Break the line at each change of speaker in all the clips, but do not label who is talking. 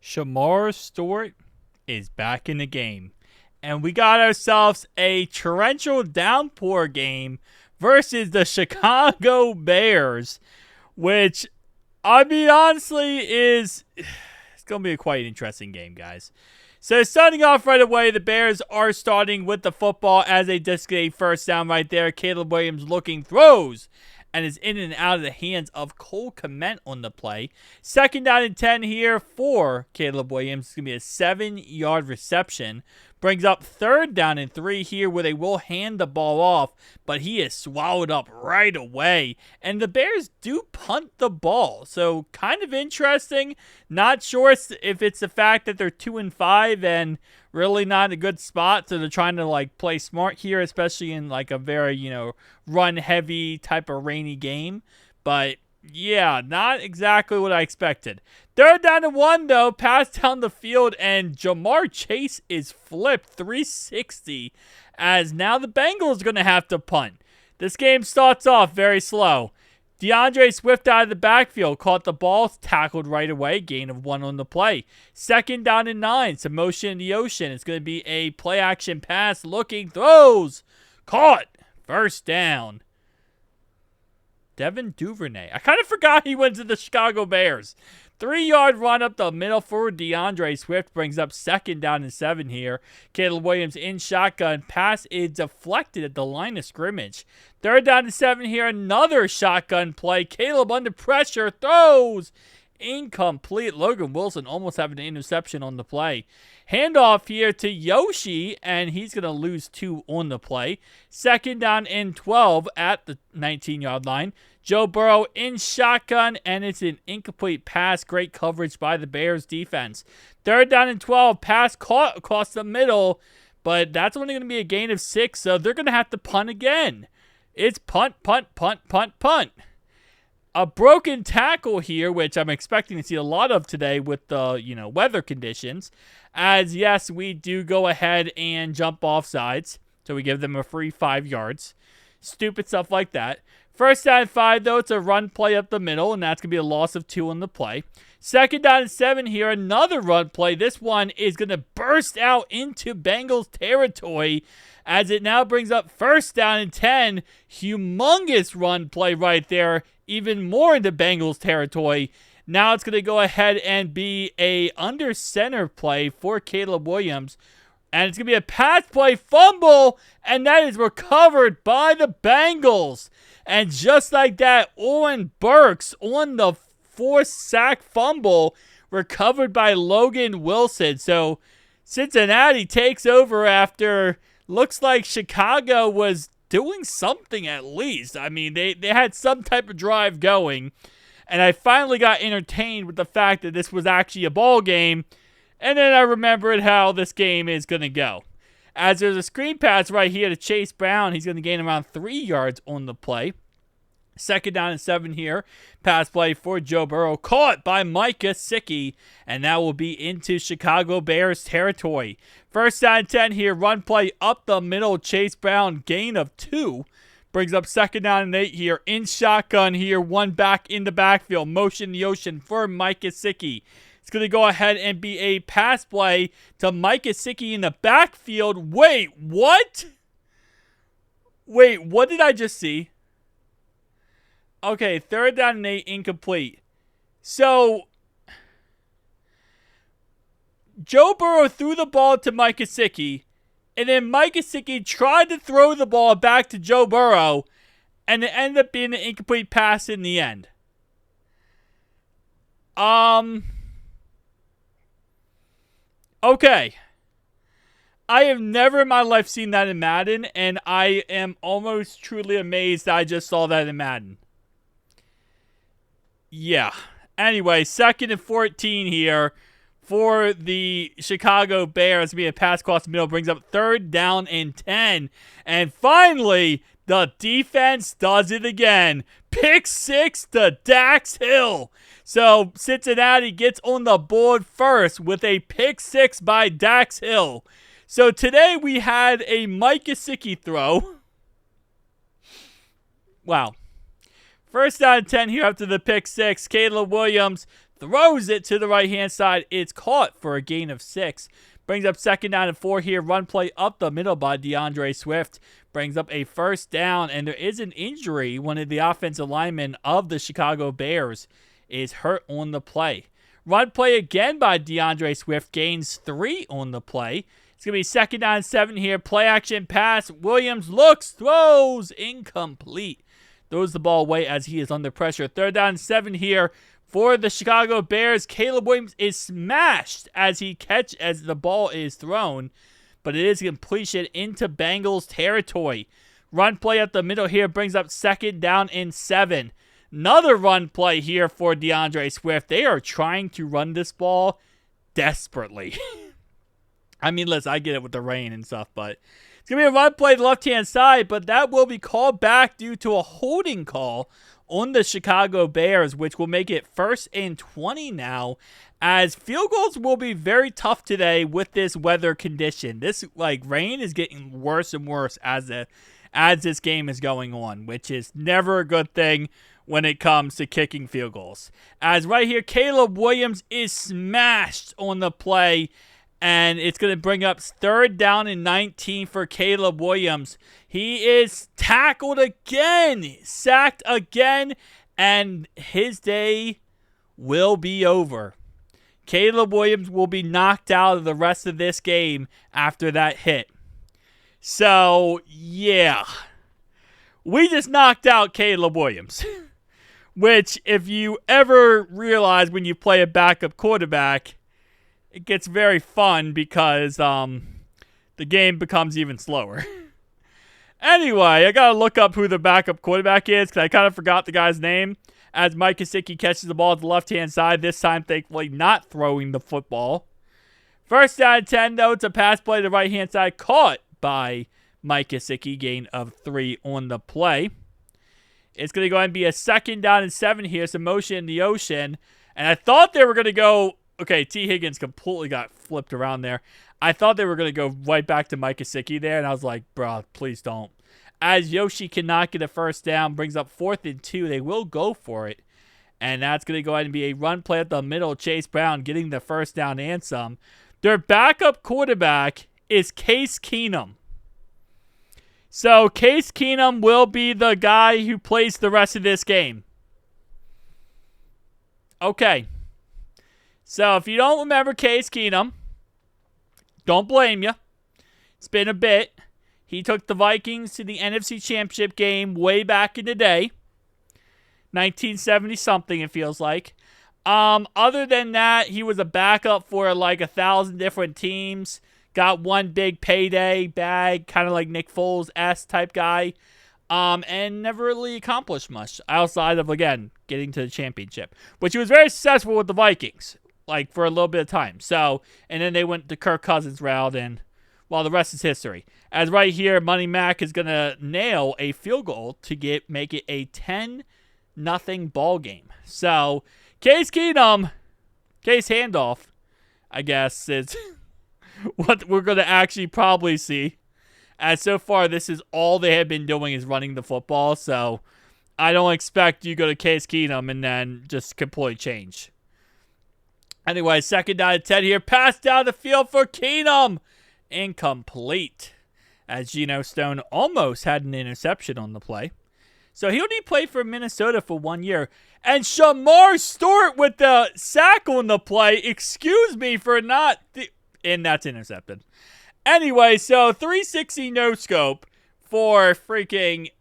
Shamar Stewart is back in the game. And we got ourselves a torrential downpour game versus the Chicago Bears, which, I mean, honestly, it's going to be a quite interesting game, guys. So starting off right away, the Bears are starting with the football as they just get a first down right there. Caleb Williams looking, throws, and is in and out of the hands of Cole Kmet on the play. Second down and 10 here for Caleb Williams. It's going to be a 7-yard reception. Brings up third down and 3 here where they will hand the ball off, but he is swallowed up right away. And the Bears do punt the ball. So kind of interesting. Not sure if it's the fact that they're 2-5 and really not in a good spot. So they're trying to play smart here, especially in a very, run heavy type of rainy game. But yeah, not exactly what I expected. Third down and 1, though. Pass down the field, and Jamar Chase is flipped 360 as now the Bengals are going to have to punt. This game starts off very slow. DeAndre Swift out of the backfield caught the ball, tackled right away, gain of 1 on the play. Second down and 9, some motion in the ocean. It's going to be a play-action pass, looking, throws, caught, first down. Devin Duvernay. I kind of forgot he went to the Chicago Bears. 3-yard run up the middle for DeAndre Swift brings up second down and 7 here. Caleb Williams in shotgun. Pass is deflected at the line of scrimmage. Third down and 7 here. Another shotgun play. Caleb under pressure. Throws. Incomplete. Logan Wilson almost having an interception on the play. Handoff here to Yoshi, and he's going to lose 2 on the play. Second down and 12 at the 19-yard line. Joe Burrow in shotgun, and it's an incomplete pass. Great coverage by the Bears defense. Third down and 12. Pass caught across the middle, but that's only going to be a gain of 6, so they're going to have to punt again. It's punt, punt, punt, punt, punt. A broken tackle here, which I'm expecting to see a lot of today with the, weather conditions. As, yes, we do go ahead and jump off sides. So we give them a free 5 yards. Stupid stuff like that. First down and 5, though, it's a run play up the middle, and that's going to be a loss of 2 on the play. Second down and 7 here, another run play. This one is going to burst out into Bengals territory as it now brings up first down and 10. Humongous run play right there, even more into Bengals territory. Now it's going to go ahead and be a under center play for Caleb Williams. And it's going to be a pass play fumble, and that is recovered by the Bengals. And just like that, Owen Burks on the forced sack fumble, recovered by Logan Wilson. So Cincinnati takes over after looks like Chicago was doing something at least. I mean, they had some type of drive going. And I finally got entertained with the fact that this was actually a ball game. And then I remembered how this game is going to go. As there's a screen pass right here to Chase Brown. He's going to gain around 3 yards on the play. Second down and 7 here. Pass play for Joe Burrow. Caught by Mike Gesicki. And that will be into Chicago Bears territory. First down and 10 here. Run play up the middle. Chase Brown. Gain of 2. Brings up second down and 8 here. In shotgun here. 1 back in the backfield. Motion in the ocean for Mike Gesicki. It's going to go ahead and be a pass play to Mike Gesicki in the backfield. Wait, what? Wait, what did I just see? Okay, third down and 8, incomplete. So, Joe Burrow threw the ball to Mike Gesicki, and then Mike Gesicki tried to throw the ball back to Joe Burrow, and it ended up being an incomplete pass in the end. Okay. I have never in my life seen that in Madden, and I am almost truly amazed that I just saw that in Madden. Yeah. Anyway, second and 14 here for the Chicago Bears. Be a pass across the middle, brings up third down and 10. And finally, the defense does it again. Pick 6 to Dax Hill. So Cincinnati gets on the board first with a pick 6 by Dax Hill. So today we had a Mike Gesicki throw. Wow. First down and 10 here after the pick 6. Caleb Williams throws it to the right-hand side. It's caught for a gain of 6. Brings up 2nd down and 4 here. Run play up the middle by DeAndre Swift. Brings up a 1st down, and there is an injury. One of the offensive linemen of the Chicago Bears is hurt on the play. Run play again by DeAndre Swift. Gains 3 on the play. It's going to be 2nd down and 7 here. Play action pass. Williams looks, throws, incomplete. Throws the ball away as he is under pressure. 3rd down and 7 here for the Chicago Bears. Caleb Williams is smashed as the ball is thrown, but it is completion into Bengals territory. Run play up the middle here brings up 2nd down and 7. Another run play here for DeAndre Swift. They are trying to run this ball desperately. I mean, listen, I get it with the rain and stuff, but it's going to be a run play to the left-hand side, but that will be called back due to a holding call on the Chicago Bears, which will make it 1st and 20 now, as field goals will be very tough today with this weather condition. This, rain is getting worse and worse as this game is going on, which is never a good thing when it comes to kicking field goals. As right here, Caleb Williams is smashed on the play, and it's going to bring up 3rd down and 19 for Caleb Williams. He is tackled again, sacked again, and his day will be over. Caleb Williams will be knocked out of the rest of this game after that hit. So, yeah. We just knocked out Caleb Williams. Which, if you ever realize when you play a backup quarterback, it gets very fun because the game becomes even slower. Anyway, I got to look up who the backup quarterback is because I kind of forgot the guy's name. As Mike Gesicki catches the ball at the left-hand side, this time thankfully not throwing the football. 1st down and 10, though. It's a pass play to the right-hand side caught by Mike Gesicki. Gain of 3 on the play. It's going to go ahead and be a 2nd down and 7 here. Some motion in the ocean. And I thought they were going to go... Okay, T. Higgins completely got flipped around there. I thought they were going to go right back to Mike Gesicki there, and I was like, bro, please don't. As Yoshi cannot get a 1st down, brings up 4th and 2. They will go for it. And that's going to go ahead and be a run play at the middle. Chase Brown getting the 1st down and some. Their backup quarterback is Case Keenum. So Case Keenum will be the guy who plays the rest of this game. Okay. So if you don't remember Case Keenum, don't blame you. It's been a bit. He took the Vikings to the NFC Championship game way back in the day. 1970-something, it feels like. Other than that, he was a backup for 1,000 different teams. Got one big payday bag, kind of like Nick Foles-esque type guy. And never really accomplished much outside of, again, getting to the championship. Which he was very successful with the Vikings, for a little bit of time. So, and then they went the Kirk Cousins route, and, well, the rest is history. As right here, Money Mac is going to nail a field goal to make it a 10-0 ball game. So, Case Keenum, Case Handoff, I guess, is what we're going to actually probably see. As so far, this is all they have been doing is running the football. So, I don't expect you go to Case Keenum and then just completely change. Anyway, 2nd down and 10 here. Pass down the field for Keenum. Incomplete. As Geno Stone almost had an interception on the play. So he only played for Minnesota for 1 year. And Shamar Stewart with the sack on the play. Excuse me for not... And that's intercepted. Anyway, so 360 no-scope for freaking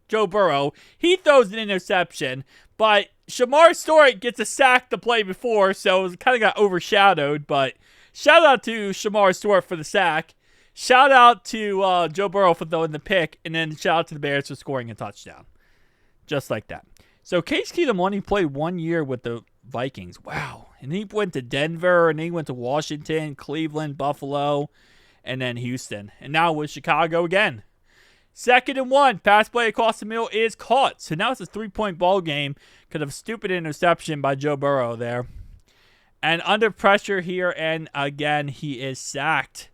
Joe Burrow. He throws an interception, but Shamar Stewart gets a sack the play before, so it kind of got overshadowed. But shout out to Shamar Stewart for the sack. Shout out to Joe Burrow for throwing the pick, and then shout out to the Bears for scoring a touchdown. Just like that. So Case Keenum only played 1 year with the Vikings. Wow. And he went to Denver, and he went to Washington, Cleveland, Buffalo, and then Houston. And now with Chicago again. 2nd and 1. Pass play across the middle is caught. So now it's a 3-point ball game because of a stupid interception by Joe Burrow there. And under pressure here, and again, he is sacked.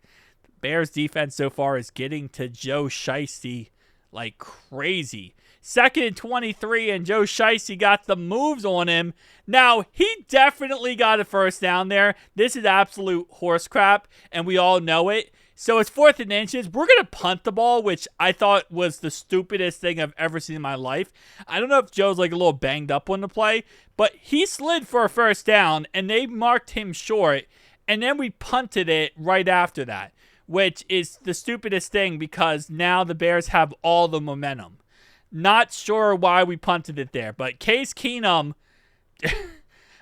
Bears defense so far is getting to Joe Shiesty like crazy. 2nd and 23, and Joe Shiesty got the moves on him. Now, he definitely got a first down there. This is absolute horse crap, and we all know it. So it's 4th and inches. We're going to punt the ball, which I thought was the stupidest thing I've ever seen in my life. I don't know if Joe's like a little banged up on the play, but he slid for a first down, and they marked him short, and then we punted it right after that, which is the stupidest thing because now the Bears have all the momentum. Not sure why we punted it there, but Case Keenum,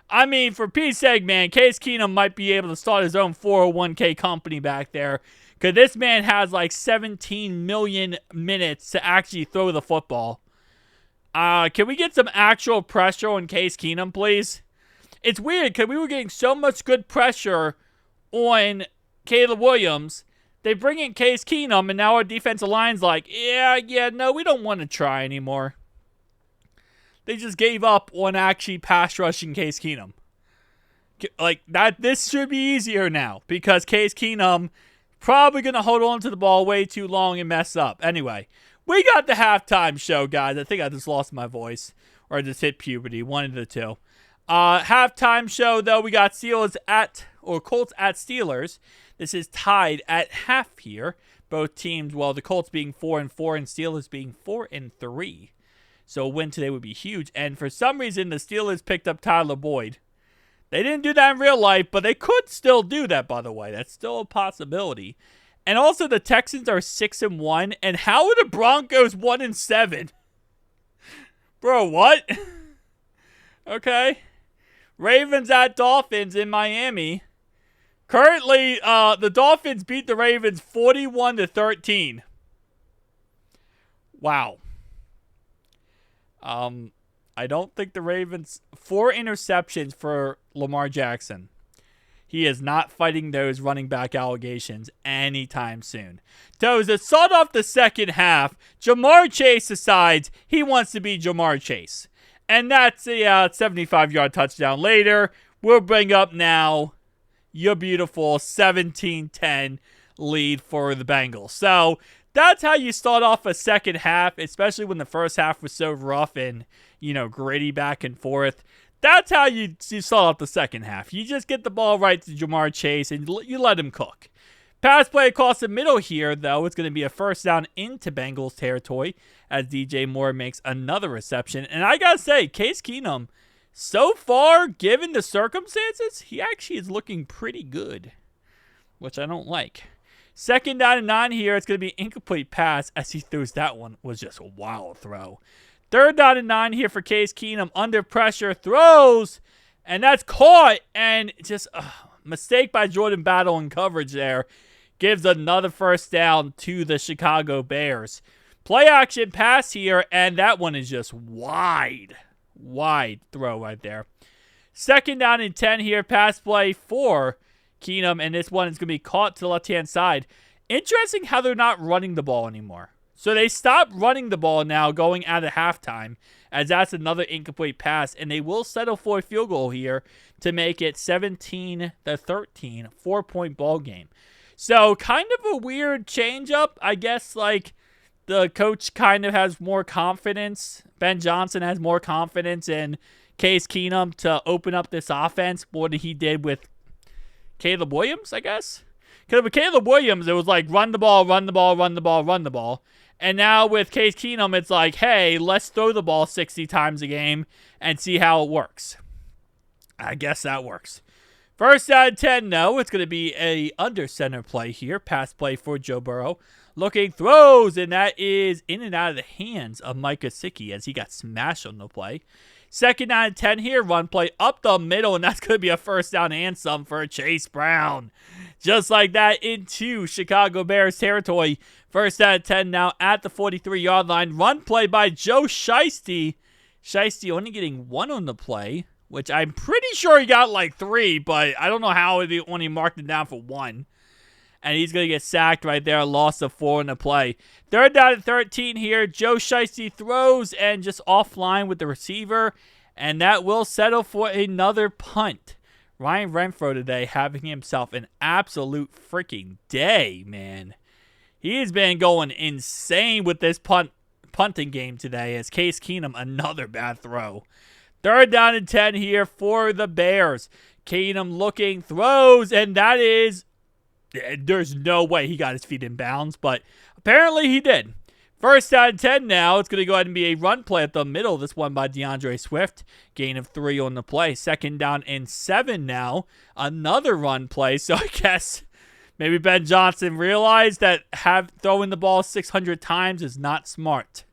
I mean, for Pete's sake, man, Case Keenum might be able to start his own 401k company back there because this man has like 17 million minutes to actually throw the football. Can we get some actual pressure on Case Keenum, please? It's weird because we were getting so much good pressure on Caleb Williams. They bring in Case Keenum, and now our defensive line's like, no, we don't want to try anymore. They just gave up on actually pass rushing Case Keenum. Like, that, this should be easier now because Case Keenum probably going to hold on to the ball way too long and mess up. Anyway, we got the halftime show, guys. I think I just lost my voice or I just hit puberty, one of the two. Halftime show, though, we got Colts at Steelers. This is tied at half here. Both teams, well, the Colts being 4-4 and Steelers being 4-3. So a win today would be huge. And for some reason, the Steelers picked up Tyler Boyd. They didn't do that in real life, but they could still do that, by the way. That's still a possibility. And also, the Texans are 6-1. And how are the Broncos 1-7? Bro, what? Okay. Ravens at Dolphins in Miami. Currently, the Dolphins beat the Ravens 41-13. Wow. I don't think the Ravens... 4 interceptions for Lamar Jackson. He is not fighting those running back allegations anytime soon. So, to start off the second half, Jamar Chase decides he wants to be Jamar Chase. And that's a 75-yard touchdown later. We'll bring up now your beautiful 17-10 lead for the Bengals. So that's how you start off a second half, especially when the first half was so rough and, gritty back and forth. That's how you start off the second half. You just get the ball right to Jamar Chase and you let him cook. Pass play across the middle here, though. It's going to be a first down into Bengals territory as DJ Moore makes another reception. And I got to say, Case Keenum, so far, given the circumstances, he actually is looking pretty good, which I don't like. 2nd down and 9 here. It's going to be an incomplete pass as he throws that one. Was just a wild throw. 3rd down and 9 here for Case Keenum. Under pressure, throws, and that's caught. And just mistake by Jordan Battle in coverage there. Gives another first down to the Chicago Bears. Play action pass here, and that one is just wide throw right there. 2nd down and 10 here. Pass play for Keenum, and this one is going to be caught to the left-hand side. Interesting how they're not running the ball anymore. So they stopped running the ball now going out of halftime, as that's another incomplete pass, and they will settle for a field goal here to make it 17-13, 4-point ball game. So kind of a weird change-up. I guess, like, the coach kind of has more confidence. Ben Johnson has more confidence in Case Keenum to open up this offense more than he did with Caleb Williams, I guess. Because with Caleb Williams, it was like run the ball, run the ball, run the ball, run the ball. And now with Case Keenum, it's like, hey, let's throw the ball 60 times a game and see how it works. I guess that works. 1st down and 10, no. It's going to be a under center play here. Pass play for Joe Burrow. Looking, throws, and that is in and out of the hands of Mike Gesicki as he got smashed on the play. 2nd down and 10 here. Run play up the middle, and that's going to be a first down and some for Chase Brown. Just like that into Chicago Bears territory. 1st down and 10 now at the 43-yard line. Run play by Joe Shiesty. Shiesty only getting 1 on the play, which I'm pretty sure he got like 3, but I don't know how he only marked it down for 1. And he's going to get sacked right there. Loss of 4 in the play. 3rd down and 13 here. Joe Shiesty throws and just offline with the receiver. And that will settle for another punt. Ryan Renfro today having himself an absolute freaking day, man. He's been going insane with this punt punting game today as Case Keenum, another bad throw. 3rd down and 10 here for the Bears. Keenum looking, throws, and that is, there's no way he got his feet in bounds, but apparently he did. 1st down and 10 now. It's going to go ahead and be a run play at the middle. This one by DeAndre Swift. Gain of 3 on the play. 2nd down and 7 now. Another run play. So I guess maybe Ben Johnson realized that throwing the ball 600 times is not smart.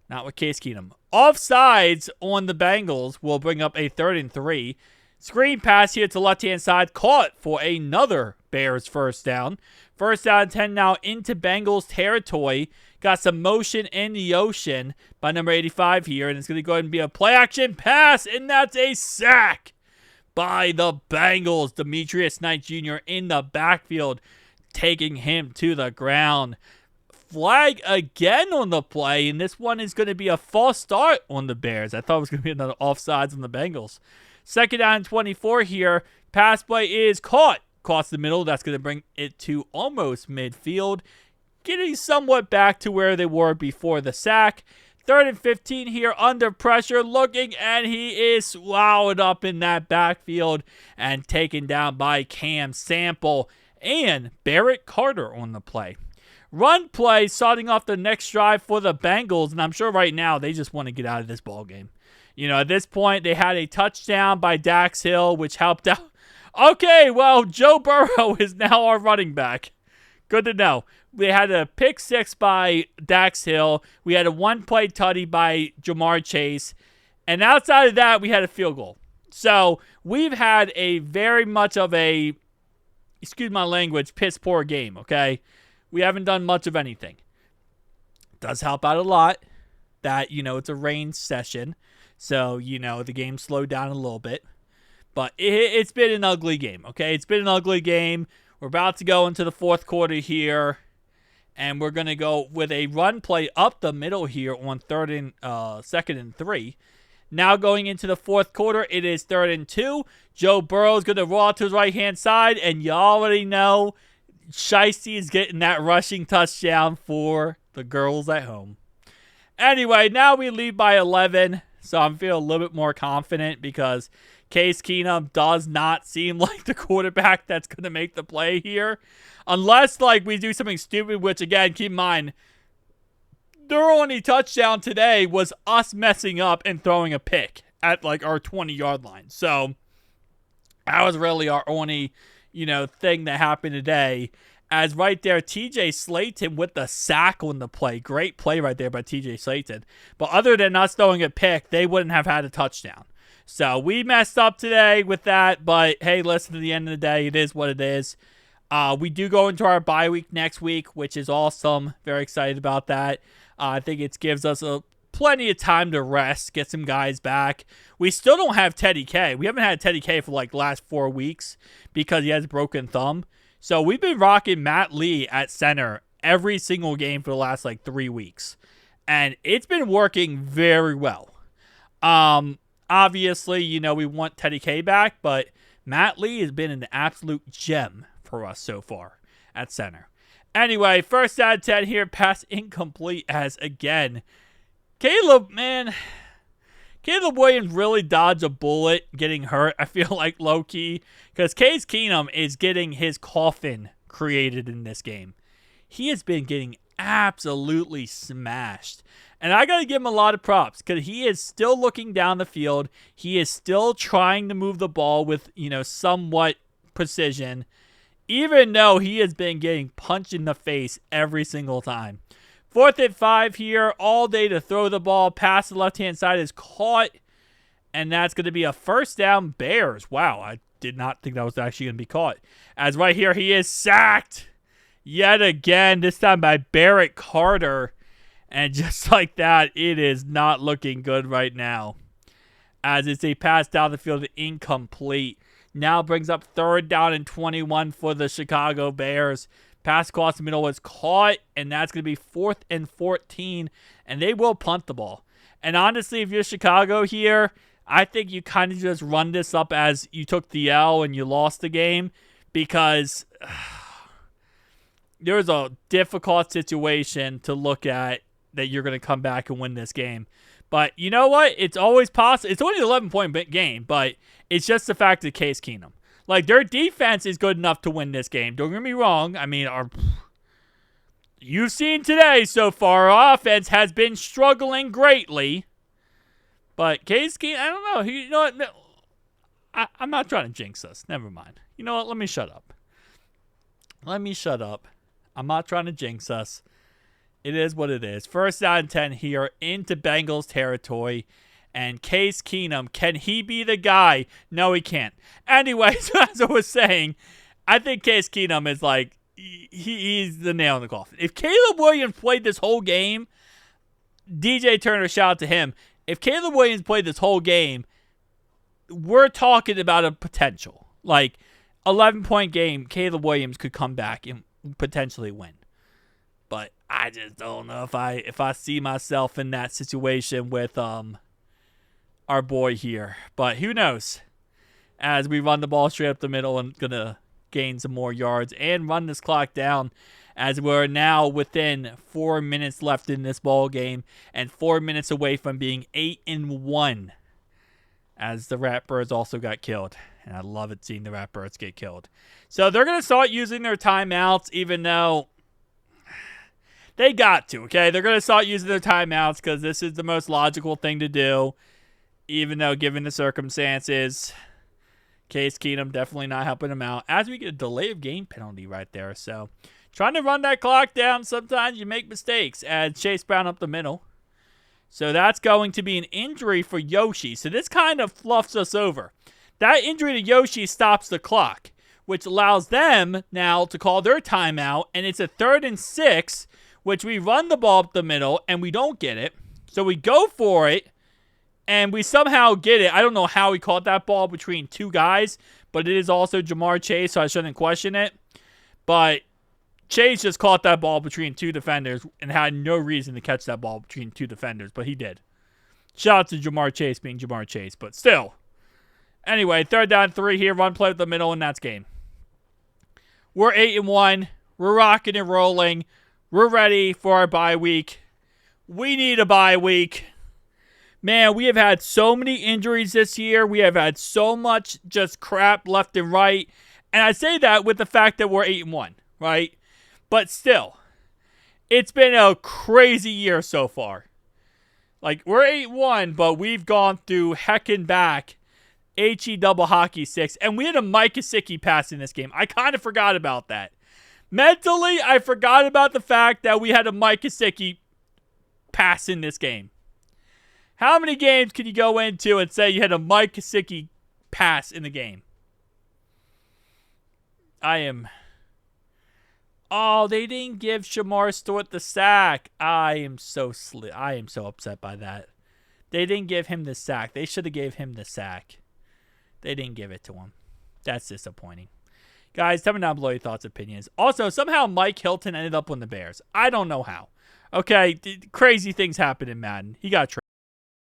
Not with Case Keenum. Offsides on the Bengals will bring up a 3rd and 3. Screen pass here to left-hand side. Caught for another Bears 1st down. 1st down and 10 now into Bengals territory. Got some motion in the ocean by number 85 here. And it's going to go ahead and be a play-action pass. And that's a sack by the Bengals. Demetrius Knight Jr. in the backfield, taking him to the ground. Flag again on the play. And this one is going to be a false start on the Bears. I thought it was going to be another offsides on the Bengals. 2nd down and 24 here. Pass play is caught. Across the middle. That's going to bring it to almost midfield. Getting somewhat back to where they were before the sack. 3rd and 15 here under pressure. Looking, and he is swallowed up in that backfield and taken down by Cam Sample and Barrett Carter on the play. Run play starting off the next drive for the Bengals, and I'm sure right now they just want to get out of this ball game. You know, at this point, they had a touchdown by Dax Hill, which helped out. Okay, well, Joe Burrow is now our running back. Good to know. We had a pick 6 by Dax Hill. We had a one-play tutty by Jamar Chase. And outside of that, we had a field goal. So we've had a very much of a, excuse my language, piss-poor game, okay? We haven't done much of anything. It does help out a lot that, you know, it's a rain session. So, you know, the game slowed down a little bit. But it's been an ugly game, okay? It's been an ugly game. We're about to go into the 4th quarter here. And we're going to go with a run play up the middle here on 2nd and 3. Now going into the 4th quarter, it is 3rd and 2. Joe Burrow's going to roll out to his right-hand side. And you already know Shiesty is getting that rushing touchdown for the girls at home. Anyway, now we lead by 11. So I'm feeling a little bit more confident because Case Keenum does not seem like the quarterback that's going to make the play here. Unless, like, we do something stupid, which, again, keep in mind, their only touchdown today was us messing up and throwing a pick at, like, our 20-yard line. So that was really our only, you know, thing that happened today. As right there, TJ Slayton with the sack on the play. Great play right there by TJ Slayton. But other than us throwing a pick, they wouldn't have had a touchdown. So we messed up today with that. But hey, listen, at the end of the day, it is what it is. We do go into our bye week next week, which is awesome. Very excited about that. I think it gives us plenty of time to rest, get some guys back. We still don't have Teddy K. We haven't had Teddy K for like the last 4 weeks because he has a broken thumb. So we've been rocking Matt Lee at center every single game for the last like 3 weeks. And it's been working very well. Obviously, you know, we want Teddy K back, but Matt Lee has been an absolute gem for us so far at center. Anyway, 1st down 10 here, pass incomplete as again. Caleb Williams really dodged a bullet getting hurt, I feel like, low-key, because Case Keenum is getting his coffin created in this game. He has been getting absolutely smashed. And I got to give him a lot of props because he is still looking down the field. He is still trying to move the ball with, you know, somewhat precision, even though he has been getting punched in the face every single time. 4th and 5 here, all day to throw the ball. Pass to the left-hand side is caught, and that's going to be a 1st down Bears. Wow, I did not think that was actually going to be caught. As right here, he is sacked yet again, this time by Barrett Carter. And just like that, it is not looking good right now. As it's a pass down the field, incomplete. Now brings up 3rd down and 21 for the Chicago Bears. Pass across the middle was caught, and that's going to be 4th and 14, and they will punt the ball. And honestly, if you're Chicago here, I think you kind of just run this up as you took the L and you lost the game because there's a difficult situation to look at that you're going to come back and win this game. But you know what? It's always possible. It's only an 11-point game, but it's just the fact of Case Keenum. Like, their defense is good enough to win this game. Don't get me wrong. I mean, you've seen today so far, our offense has been struggling greatly. But Case Keenum, I don't know. You know what? No, I'm not trying to jinx us. Never mind. You know what? Let me shut up. I'm not trying to jinx us. It is what it is. 1st down and 10 here into Bengals territory. And Case Keenum, can he be the guy? No, he can't. Anyways, as I was saying, I think Case Keenum is like, he's the nail in the coffin. If Caleb Williams played this whole game, DJ Turner, shout out to him. If Caleb Williams played this whole game, we're talking about a potential. Like, 11-point game, Caleb Williams could come back and potentially win. But I just don't know if I see myself in that situation with our boy here. But who knows? As we run the ball straight up the middle and going to gain some more yards and run this clock down, as we're now within 4 minutes left in this ball game and 4 minutes away from being 8-1. As the Ratbirds also got killed. And I love it seeing the Ratbirds get killed. So they're going to start using their timeouts, even though they got to, okay? They're going to start using their timeouts because this is the most logical thing to do, even though given the circumstances, Case Keenum definitely not helping them out. As we get a delay of game penalty right there. So trying to run that clock down, sometimes you make mistakes. As Chase Brown up the middle. So that's going to be an injury for Yoshi. So this kind of fluffs us over. That injury to Yoshi stops the clock, which allows them now to call their timeout. And it's a 3rd and 6, which we run the ball up the middle and we don't get it. So we go for it and we somehow get it. I don't know how he caught that ball between two guys, but it is also Jamar Chase, so I shouldn't question it. But Chase just caught that ball between two defenders and had no reason to catch that ball between two defenders, but he did. Shout out to Jamar Chase being Jamar Chase, but still. Anyway, 3rd down 3 here, run play up the middle, and that's game. We're 8-1. We're rocking and rolling. We're ready for our bye week. We need a bye week. Man, we have had so many injuries this year. We have had so much just crap left and right. And I say that with the fact that we're 8-1, right? But still, it's been a crazy year so far. Like, we're 8-1, but we've gone through heckin' back HE double hockey 6. And we had a Mike Gesicki pass in this game. I kind of forgot about that. Mentally, I forgot about the fact that we had a Mike Gesicki pass in this game. How many games can you go into and say you had a Mike Gesicki pass in the game? Oh, they didn't give Shamar Stewart the sack. I am so upset by that. They didn't give him the sack. They should have gave him the sack. They didn't give it to him. That's disappointing. Guys, tell me down below your thoughts and opinions. Also, somehow Mike Hilton ended up on the Bears. I don't know how. Okay, crazy things happen in Madden. He got traded.